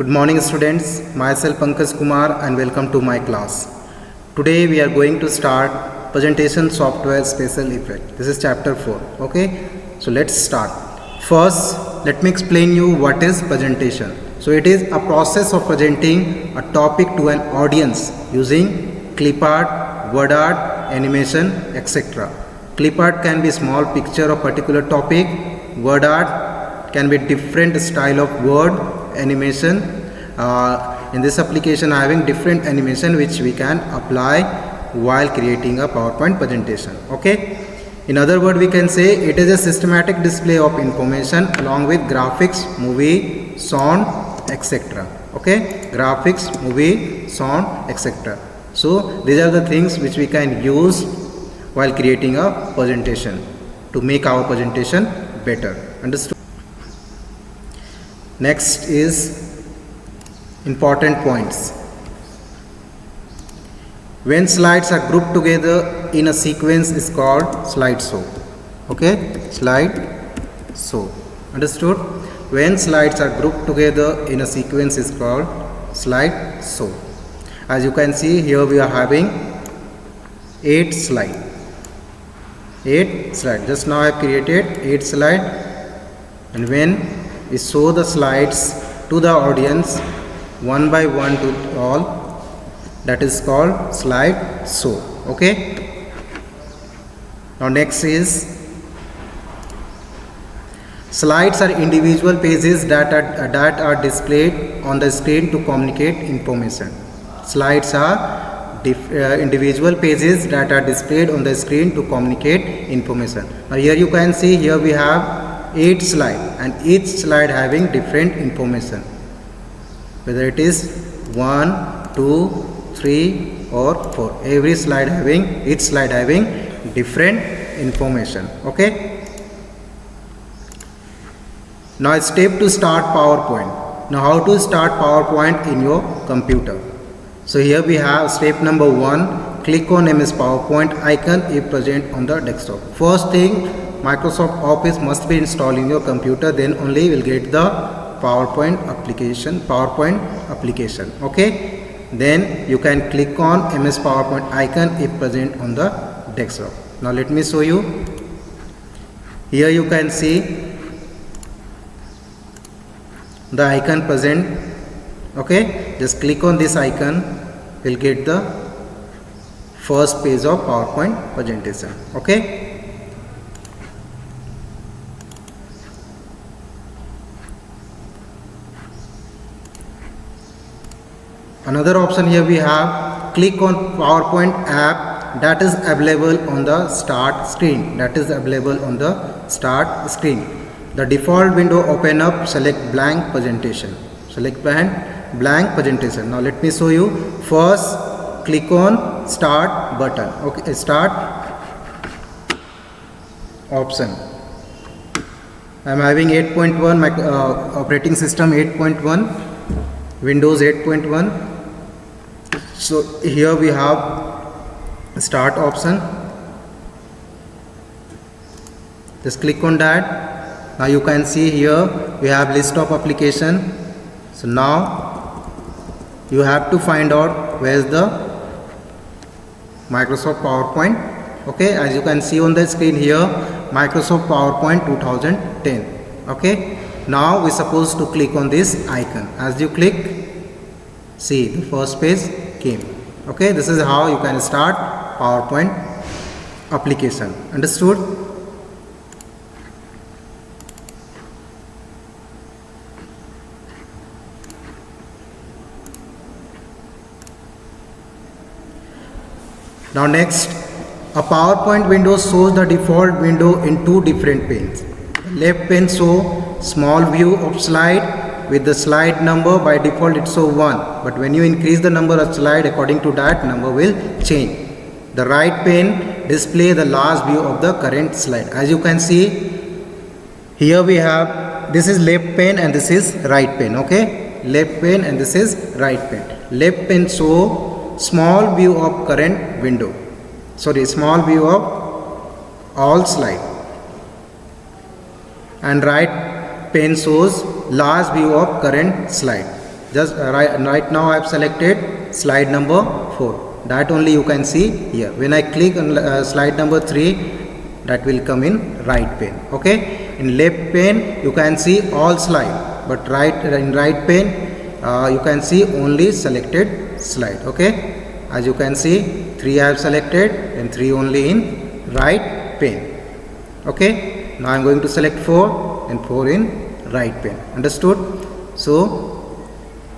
Good morning students, myself Pankaj Kumar and welcome to my class. Today we are going to start presentation software special effect. This is chapter 4. Okay, so let's start. First, let me explain you what is presentation. So it is a process of presenting a topic to an audience using clip art, word art, animation, etc. Clip art can be small picture of particular topic. Word art can be different style of word animation. In this application having different animation which we can apply while creating a PowerPoint presentation. Okay, in other words we can say it is a systematic display of information along with graphics, movie, sound, etc. Okay, graphics, movie, sound, etc. So these are the things which we can use while creating a presentation to make our presentation better. Understood? Next is important points. When slides are grouped together in a sequence is called slideshow. Okay, slideshow. Understood? When slides are grouped together in a sequence is called slideshow. As you can see here we are having 8 slides. Just now I have created 8 slides, and when we show the slides to the audience one by one to all, that is called slideshow. Okay, now next is slides are individual pages that are displayed on the screen to communicate information. Slides are individual pages that are displayed on the screen to communicate information. Now here you can see here we have 8 slides and each slide having different information, whether it is 1, 2, 3 or 4. Every slide having, each slide having different information. Okay, now step to start PowerPoint. Now how to start PowerPoint in your computer. So here we have step number 1. Click on MS PowerPoint icon if present on the desktop. First thing, Microsoft Office must be installed in your computer, then only you will get the PowerPoint application. Okay, then you can click on MS PowerPoint icon if present on the desktop. Now let me show you. Here you can see the icon present. Okay, just click on this icon, will get the first page of PowerPoint presentation. Okay, another option here we have, click on PowerPoint app that is available on the start screen. The default window open up, select blank presentation. Now let me show you. First click on start button. Okay, start option. I am having 8.1 operating system 8.1, Windows 8.1. So here we have start option. Just click on that. Now you can see here we have list of application. So now you have to find out where is the Microsoft PowerPoint. Okay, as you can see on the screen here, Microsoft PowerPoint 2010. Okay, now we supposed to click on this icon. As you click, see the first page came. Okay, this is how you can start PowerPoint application. Understood? Now next, a PowerPoint window shows the default window in 2 different panes. Left pane show small view of slide with the slide number. By default it show 1, but when you increase the number of slide, according to that number will change. The right pane display the last view of the current slide. As you can see here we have, this is left pane and this is right pane. Okay, left pane and this is right pane. Left pane show small view of current window, small view of all slide, and right pane shows large view of current slide. Just right now I have selected slide number 4. That only you can see here. When I click on slide number 3, that will come in right pane. Okay. In left pane you can see all slide, but in right pane you can see only selected slide. Okay. As you can see, 3 I have selected and 3 only in right pane. Okay. Now I am going to select 4 and 4 in right pane. Understood? So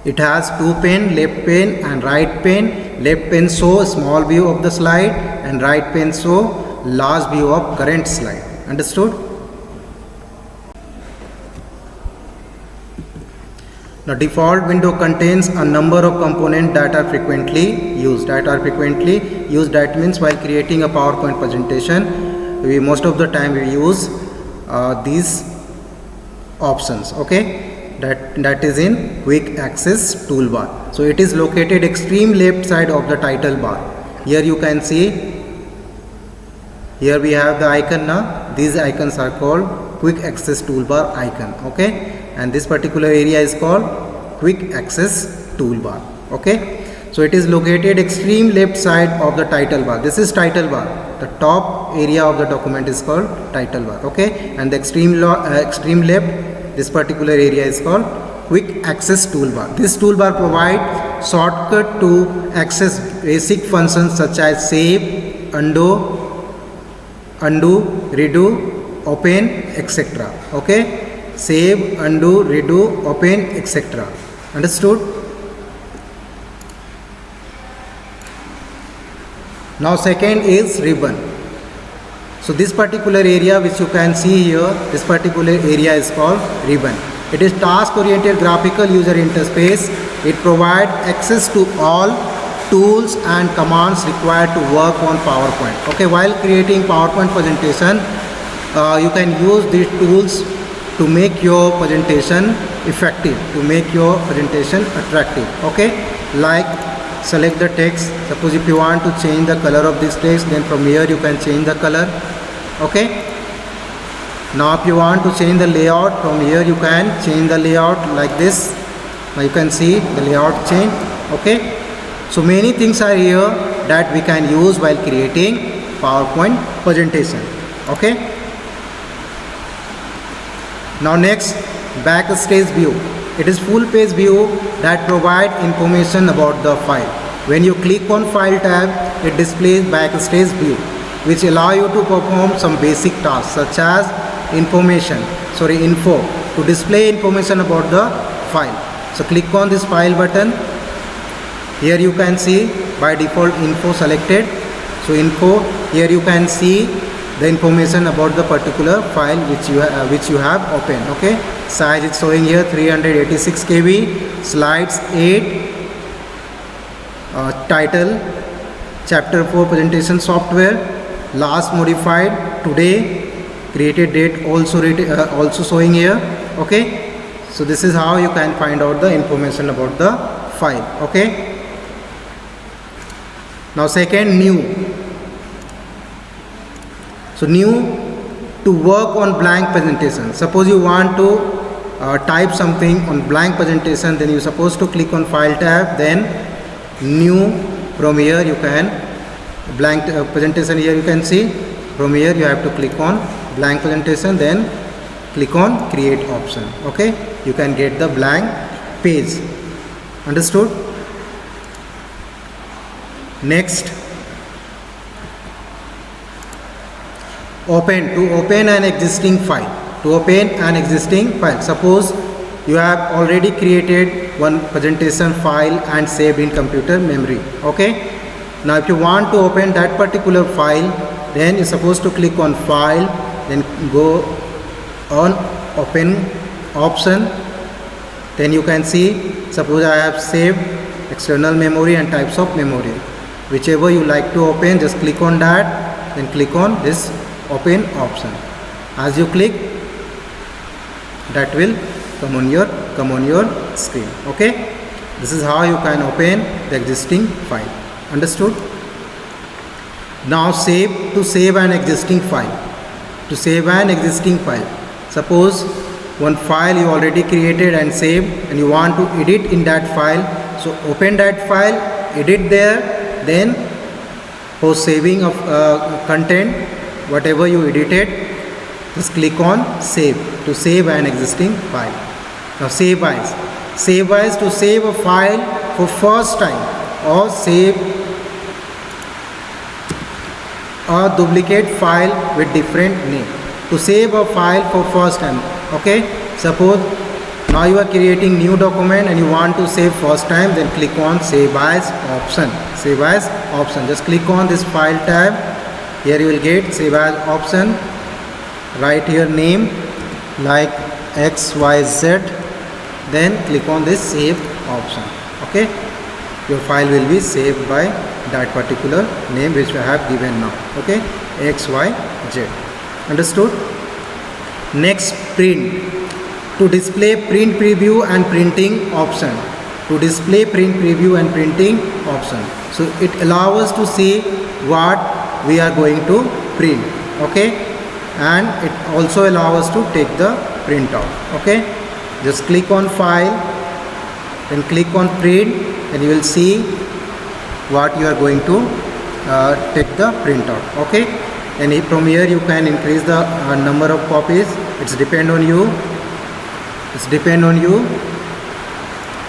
it has 2 pane, left pane and right pane. Left pane show small view of the slide and right pane show large view of current slide. Understood? The default window contains a number of components that are frequently used. That means while creating a PowerPoint presentation, most of the time we use these options. Okay, that is in quick access toolbar. So it is located extreme left side of the title bar. Here you can see. Here we have the icon now. These icons are called quick access toolbar icon. Okay, and this particular area is called quick access toolbar. Okay, so it is located extreme left side of the title bar. This is title bar. The top area of the document is called title bar. Okay, and the extreme left, this particular area is called quick access toolbar. This toolbar provides shortcut to access basic functions such as save, undo, redo, open, etc. Okay, save, undo, redo, open, etc. Understood? Now second is ribbon. So this particular area which you can see here, this particular area is called ribbon. It is task oriented graphical user interface. It provides access to all tools and commands required to work on PowerPoint. Okay, while creating PowerPoint presentation, you can use these tools to make your presentation effective, to make your presentation attractive. Okay, like select the text. Suppose if you want to change the color of this text, then from here you can change the color. Okay, now if you want to change the layout, from here you can change the layout like this. Now you can see the layout change. Okay, so many things are here that we can use while creating PowerPoint presentation. Okay, now next, backstage view. It is full page view that provide information about the file. When you click on file tab, it displays backstage view, which allow you to perform some basic tasks such as info to display information about the file. So click on this file button. Here you can see by default info selected. So info, here you can see the information about the particular file which you have opened. Okay, size is showing here 386 KB, slides 8, title chapter 4 presentation software, last modified today, created date also showing here. Okay, so this is how you can find out the information about the file. Okay, now second, new. So new, to work on blank presentation. Suppose you want to type something on blank presentation, then you supposed to click on file tab, then new. From here you can blank presentation. Here you can see from here you have to click on blank presentation, then click on create option. Okay, you can get the blank page. Understood? Next, open, to open an existing file. Suppose you have already created one presentation file and saved in computer memory. Okay, now if you want to open that particular file, then you're supposed to click on file, then go on open option. Then you can see, suppose I have saved external memory and types of memory. Whichever you like to open, just click on that, then click on this open option. As you click, that will come on your screen. Okay, this is how you can open the existing file. Understood? Now to save an existing file. Suppose one file you already created and saved, and you want to edit in that file. So open that file, edit there, then for saving of content, whatever you edited, just click on save to save an existing file. Now save as. Save as to save a file for first time, or save a duplicate file with different name. To save a file for first time. Okay, suppose now you are creating new document and you want to save first time, then click on save as option. Save as option. Just click on this file tab. Here you will get save as option. Write your name like XYZ. Then click on this save option. Okay, your file will be saved by that particular name which we have given now. Okay, XYZ. Understood? Next, print. To display print preview and printing option. To display print preview and printing option. So it allows us to see what we are going to print. Okay, and it also allows us to take the print out. Okay, just click on file, then click on print, and you will see what you are going to take the print out. Okay, and from here you can increase the number of copies. It's depend on you.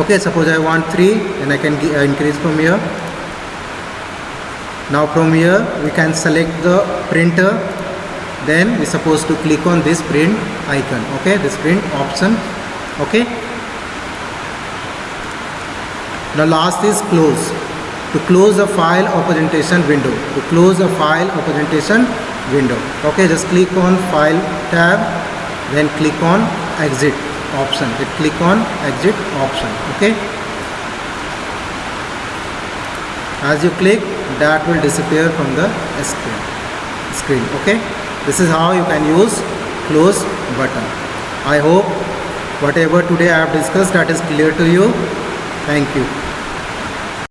Okay, suppose I want 3, then I can increase from here. Now from here we can select the printer, then we supposed to click on this print icon. Okay, this print option. Okay, now last is close. To close a file or presentation window. To close a file or presentation window. Okay, just click on file tab, then click on exit option. Click on exit option. Okay, as you click, that will disappear from the screen. Okay, this is how you can use close button. I hope whatever today I have discussed, that is clear to you. Thank you.